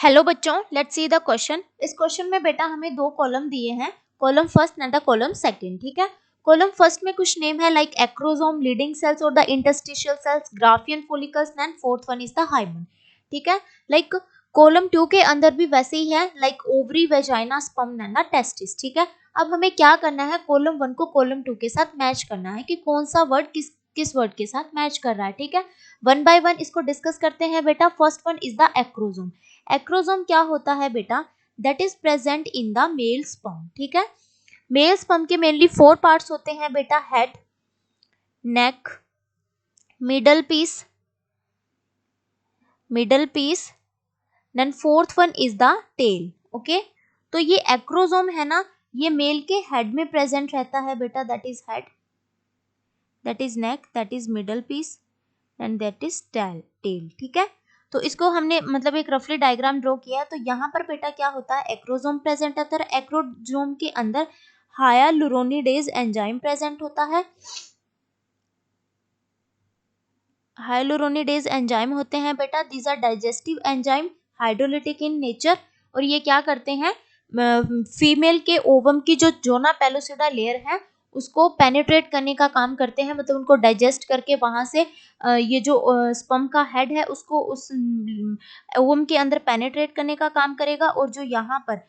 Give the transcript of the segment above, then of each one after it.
Hello बच्चों, let's see the question. इस question में बेटा हमें दो कॉलम दिए हैं, column first and the column second. ठीक है, कॉलम फर्स्ट में कुछ नेम है लाइक एक्रोसोम, लीडिंग सेल्स और the interstitial cells, Graafian follicles and fourth one is the hymen. ठीक है, लाइक कॉलम 2 के अंदर भी वैसे ही है, like ovary, vagina, sperm and the testis. ठीक है, अब हमें क्या करना है, कॉलम 1 को कॉलम 2 के साथ मैच करना है कि कौन सा वर्ड किस वर्ड के साथ मैच कर रहा है। ठीक है, वन बाय वन इसको डिस्कस करते हैं बेटा। First one is the acrosome. Acrosome क्या होता है बेटा, that is present in the male sperm. ठीक है, मेल स्पर्म के मेनली 4 पार्ट्स होते हैं बेटा, head, neck, middle piece, then fourth one is the tail. Okay, तो ये एक्रोसोम है ना, ये मेल के हेड में प्रेजेंट रहता है बेटा, that is head, that is neck, that is middle piece and that is tail. ठीक है, तो इसको हमने मतलब एक रफली डायग्राम ड्रॉ किया है। तो यहाँ पर बेटा क्या होता है, एक्रोसोम प्रेजेंट होता है, एक्रोसोम के अंदर हायालुरोनिडेज एंजाइम प्रेजेंट होता है। हायालुरोनिडेज एंजाइम होते हैं बेटा, these are digestive enzyme, hydrolytic in nature, और ये क्या करते हैं, फीमेल के ओवम की जो जोना पेलोसिडा लेयर है उसको पेनिट्रेट करने का काम करते हैं, मतलब उनको डाइजेस्ट करके वहां से ये जो स्पर्म का हेड है उसको उस ओवम के अंदर पेनिट्रेट करने का काम करेगा, और जो यहाँ पर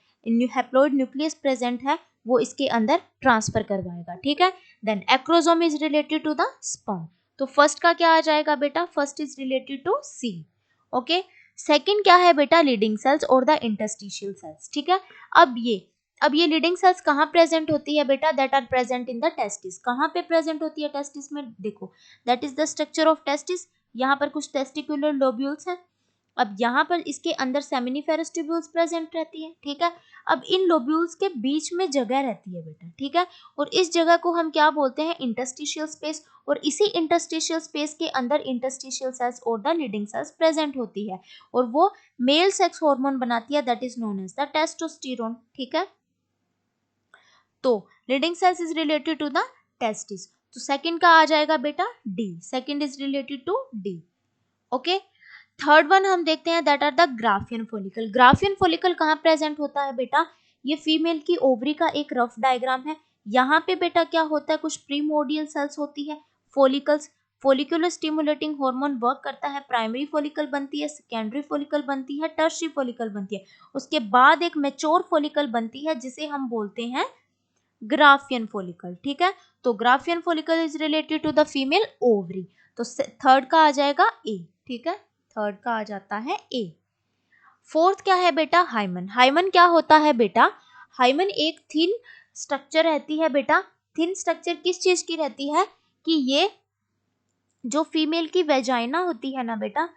हैप्लॉइड न्यूक्लियस प्रेजेंट है वो इसके अंदर ट्रांसफर करवाएगा। ठीक है, then acrosome is related to the sperm. तो फर्स्ट का क्या आ जाएगा बेटा, first is related to C. Okay, second क्या है बेटा, लीडिंग सेल्स और द इंटरस्टिशियल सेल्स। ठीक है, अब ये लीडिंग सेल्स कहाँ प्रेजेंट होती है बेटा, that are present in the testis. कहाँ पे प्रेजेंट होती है टेस्टिस में, देखो that is the structure of testis. यहाँ पर कुछ टेस्टिकुलर लोब्यूल्स हैं, अब यहाँ पर इसके अंदर सेमिनिफेरस ट्यूब्यूल्स प्रेजेंट रहती है। ठीक है, अब इन लोब्यूल्स के बीच में जगह रहती है बेटा। ठीक है, और इस जगह को हम क्या बोलते हैं, इंटरस्टिशियल स्पेस, और इसी इंटरस्टिशियल स्पेस के अंदर इंटरस्टिशियल सेल्स और द लीडिंग सेल्स प्रेजेंट होती है, और वो मेल सेक्स हार्मोन बनाती है, that is known as the testosterone. ठीक है, तो Leydig cells is related to the testis, तो सेकंड का आ जाएगा बेटा D, second is related to D. Okay, third one हम देखते हैं, that are the Graafian follicle. Graafian follicle कहाँ प्रेजेंट होता है बेटा, ये फीमेल की ओवरी का एक रफ डायग्राम है। यहाँ पे बेटा क्या होता है, कुछ प्रीमोडियल सेल्स होती है, follicles, follicular stimulating hormone work करता है, प्राइमरी फॉलिकल बनती है, सेकेंडरी फॉलिकल बनती है, टर्शियरी फॉलिकल बनती है, उसके बाद एक मैच्योर फॉलिकल बनती है जिसे हम बोलते हैं ग्राफियन फॉलिकल। ठीक है, तो Graafian follicle is related to the female ovary, तो थर्ड का आ जाएगा ए। ठीक है, थर्ड का आ जाता है ए। फोर्थ क्या है बेटा, हाइमन। हाइमन क्या होता है बेटा, हाइमन एक थिन स्ट्रक्चर रहती है बेटा। थिन स्ट्रक्चर किस चीज की रहती है, कि ये जो फीमेल की वेजाइना होती है ना बेटा,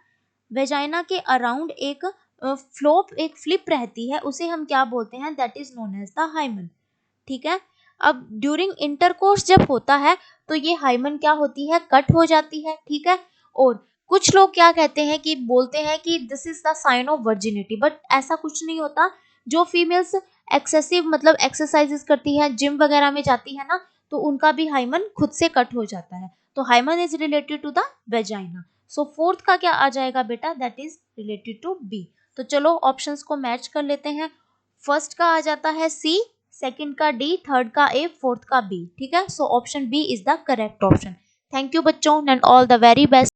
वेजाइना के अराउंड एक एक फ्लिप रहती है, उसे हम क्या बोलते हैं, that is known as the hymen. ठीक है, अब ड्यूरिंग इंटरकोर्स जब होता है तो ये हाइमन क्या होती है, कट हो जाती है। ठीक है, और कुछ लोग क्या कहते हैं कि बोलते हैं कि this is the sign of virginity, but ऐसा कुछ नहीं होता। जो फीमेल्स एक्सेसिव मतलब एक्सरसाइजेस करती है, जिम वगैरह में जाती है ना, तो उनका भी हाइमन खुद से कट हो जाता है, तो hymen is related to the vagina. So fourth का क्या आ जाएगा बेटा, that is related to B. तो चलो ऑप्शंस को मैच कर लेते हैं। फर्स्ट का आ जाता है सी, सेकंड का डी, थर्ड का ए, फोर्थ का बी। ठीक है, so option B is the correct option. Thank you बच्चों and all the very best.